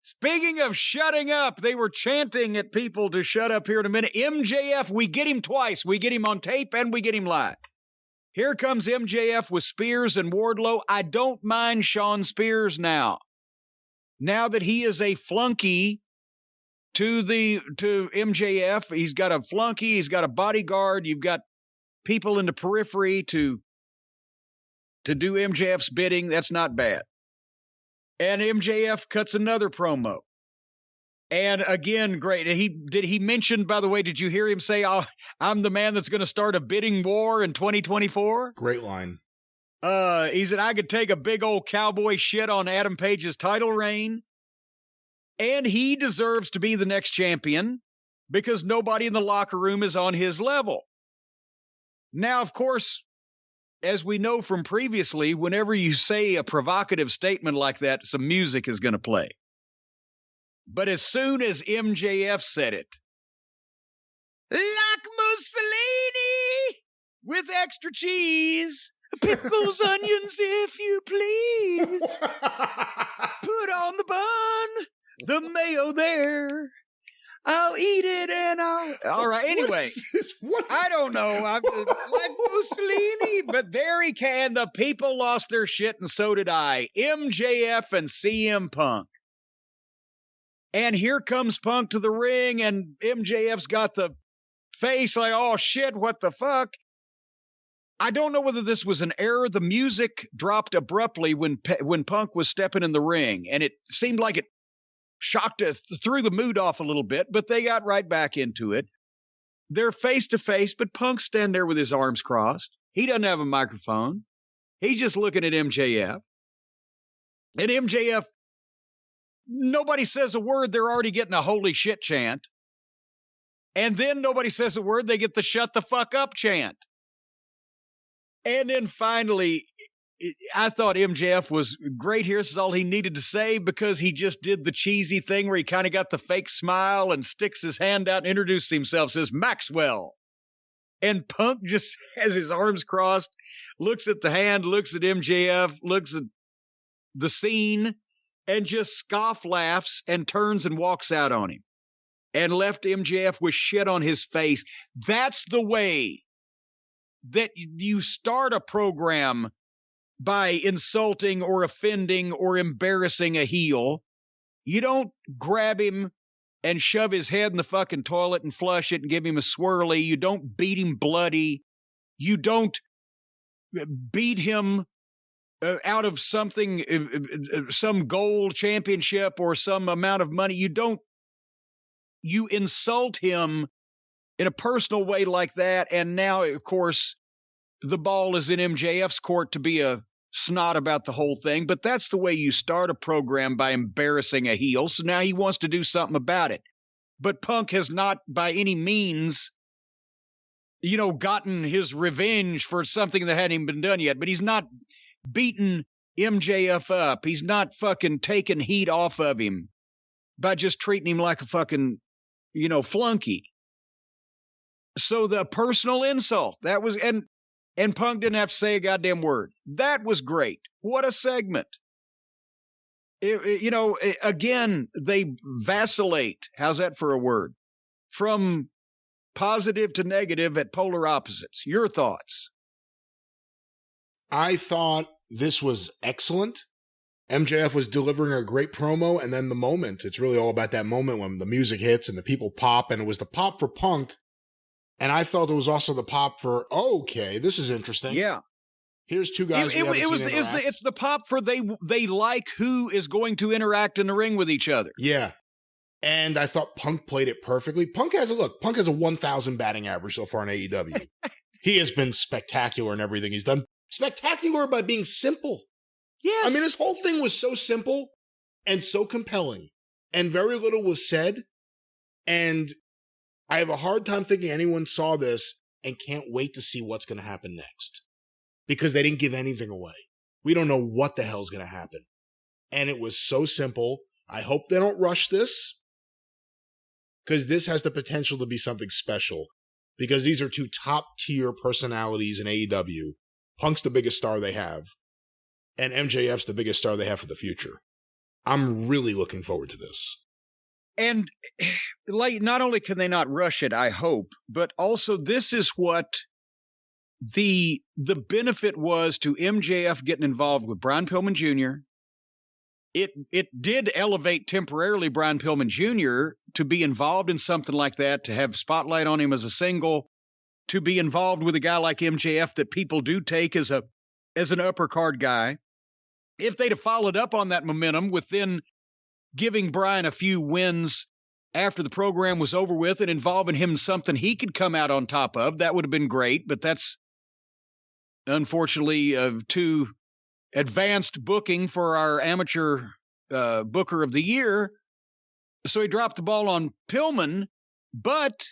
Speaking of shutting up, they were chanting at people to shut up here in a minute. MJF, we get him twice. We get him on tape and we get him live. Here comes MJF with Spears and Wardlow. I don't mind Sean Spears now. Now that he is a flunky to MJF, he's got a flunky, he's got a bodyguard, you've got people in the periphery to do MJF's bidding. That's not bad. And MJF cuts another promo. And again, great. Did he mention, by the way, did you hear him say, I'm the man that's going to start a bidding war in 2024? Great line. He said, I could take a big old cowboy shit on Adam Page's title reign. And he deserves to be the next champion because nobody in the locker room is on his level. Now, of course, as we know from previously, whenever you say a provocative statement like that, some music is going to play. But as soon as MJF said it, like Mussolini with extra cheese, pickles, onions, if you please, put on the bun, the mayo there. I'll eat it and all right, anyway. What? I don't know. I'm like Mussolini, but there he can. The people lost their shit, and so did I. MJF and CM Punk. And here comes Punk to the ring, and MJF's got the face like, oh, shit, what the fuck? I don't know whether this was an error. The music dropped abruptly when Punk was stepping in the ring, and it seemed like it shocked us, threw the mood off a little bit, but they got right back into it. They're face to face, but Punk's standing there with his arms crossed. He doesn't have a microphone. He's just looking at MJF. And MJF, nobody says a word. They're already getting a holy shit chant. And then nobody says a word. They get the shut the fuck up chant. And then finally, I thought MJF was great here. This is all he needed to say because he just did the cheesy thing where he kind of got the fake smile and sticks his hand out and introduces himself, says Maxwell. And Punk just has his arms crossed, looks at the hand, looks at MJF, looks at the scene, and just scoff laughs and turns and walks out on him and left MJF with shit on his face. That's the way that you start a program, by insulting or offending or embarrassing a heel. You don't grab him and shove his head in the fucking toilet and flush it and give him a swirly. You don't beat him bloody. You don't beat him out of something, some gold championship or some amount of money. You insult him in a personal way like that. And now, of course, the ball is in MJF's court to be a snot about the whole thing, but that's the way you start a program, by embarrassing a heel. So now he wants to do something about it. But Punk has not by any means, gotten his revenge for something that hadn't even been done yet. But he's not beaten MJF up. He's not fucking taking heat off of him by just treating him like a fucking, flunky. So the personal insult, that was, and Punk didn't have to say a goddamn word. That was great. What a segment. Again, they vacillate. How's that for a word? From positive to negative at polar opposites. Your thoughts? I thought this was excellent. MJF was delivering a great promo, and then the moment. It's really all about that moment when the music hits and the people pop, and it was the pop for Punk. And I felt it was also the pop for, okay, this is interesting. Yeah. Here's two guys it's the pop for they like who is going to interact in the ring with each other. Yeah. And I thought Punk played it perfectly. Punk has a 1,000 batting average so far in AEW. He has been spectacular in everything he's done. Spectacular by being simple. Yes. I mean, this whole thing was so simple and so compelling, and very little was said. And I have a hard time thinking anyone saw this and can't wait to see what's going to happen next, because they didn't give anything away. We don't know what the hell's going to happen. And it was so simple. I hope they don't rush this, because this has the potential to be something special, because these are two top tier personalities in AEW. Punk's the biggest star they have, and MJF's the biggest star they have for the future. I'm really looking forward to this. And like, not only can they not rush it, I hope, but also this is what the benefit was to MJF getting involved with Brian Pillman Jr. It did elevate temporarily Brian Pillman Jr. to be involved in something like that, to have spotlight on him as a single, to be involved with a guy like MJF that people do take as an upper card guy. If they'd have followed up on that momentum with then giving Brian a few wins after the program was over with and involving him in something he could come out on top of, that would have been great. But that's unfortunately too advanced booking for our amateur booker of the year. So he dropped the ball on Pillman, but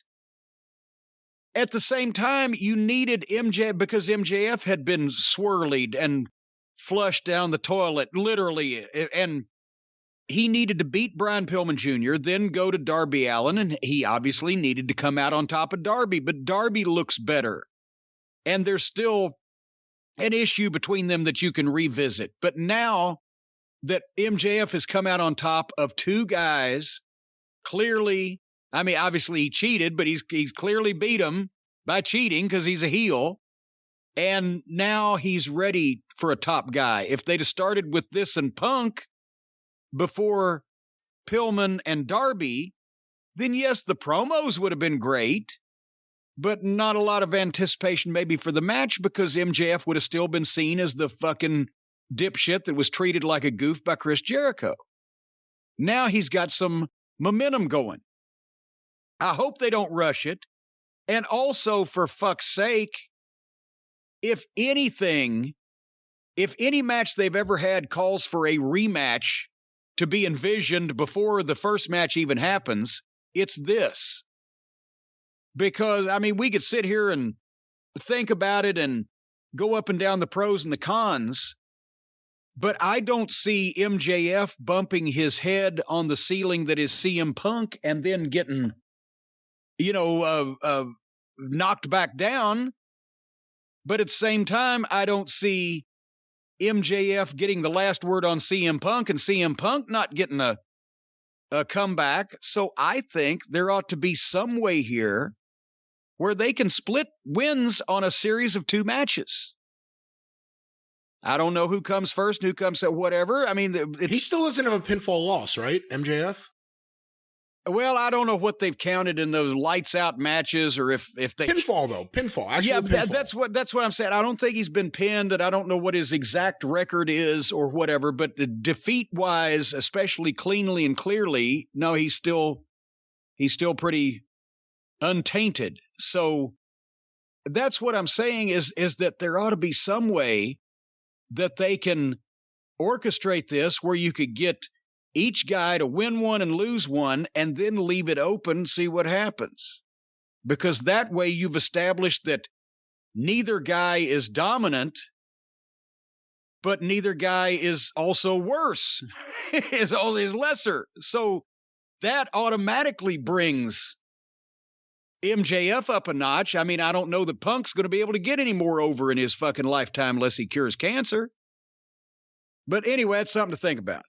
at the same time, you needed MJF because MJF had been swirled and flushed down the toilet, literally, and he needed to beat Brian Pillman Jr., then go to Darby Allin, and he obviously needed to come out on top of Darby, but Darby looks better, and there's still an issue between them that you can revisit. But now that MJF has come out on top of two guys, clearly, I mean, obviously he cheated, but he's clearly beat him by cheating because he's a heel. And now he's ready for a top guy. If they'd have started with this and Punk before Pillman and Darby, then yes, the promos would have been great, but not a lot of anticipation maybe for the match because MJF would have still been seen as the fucking dipshit that was treated like a goof by Chris Jericho. Now he's got some momentum going. I hope they don't rush it. And also, for fuck's sake, if any match they've ever had calls for a rematch to be envisioned before the first match even happens, it's this. Because, I mean, we could sit here and think about it and go up and down the pros and the cons, but I don't see MJF bumping his head on the ceiling that is CM Punk and then getting, knocked back down. But at the same time, I don't see MJF getting the last word on CM Punk and CM Punk not getting a comeback. So I think there ought to be some way here where they can split wins on a series of two matches. I don't know who comes first, who comes at whatever. I mean, he still doesn't have a pinfall loss, right, MJF? Well, I don't know what they've counted in those lights out matches, or if they pinfall though. Pinfall, actually. Yeah, pinfall. that's what I'm saying. I don't think he's been pinned, and I don't know what his exact record is or whatever. But defeat wise, especially cleanly and clearly, no, he's still pretty untainted. So that's what I'm saying is that there ought to be some way that they can orchestrate this where you could get each guy to win one and lose one and then leave it open, see what happens. Because that way you've established that neither guy is dominant, but neither guy is also worse, is lesser. So that automatically brings MJF up a notch. I mean, I don't know that Punk's going to be able to get any more over in his fucking lifetime unless he cures cancer. But anyway, that's something to think about.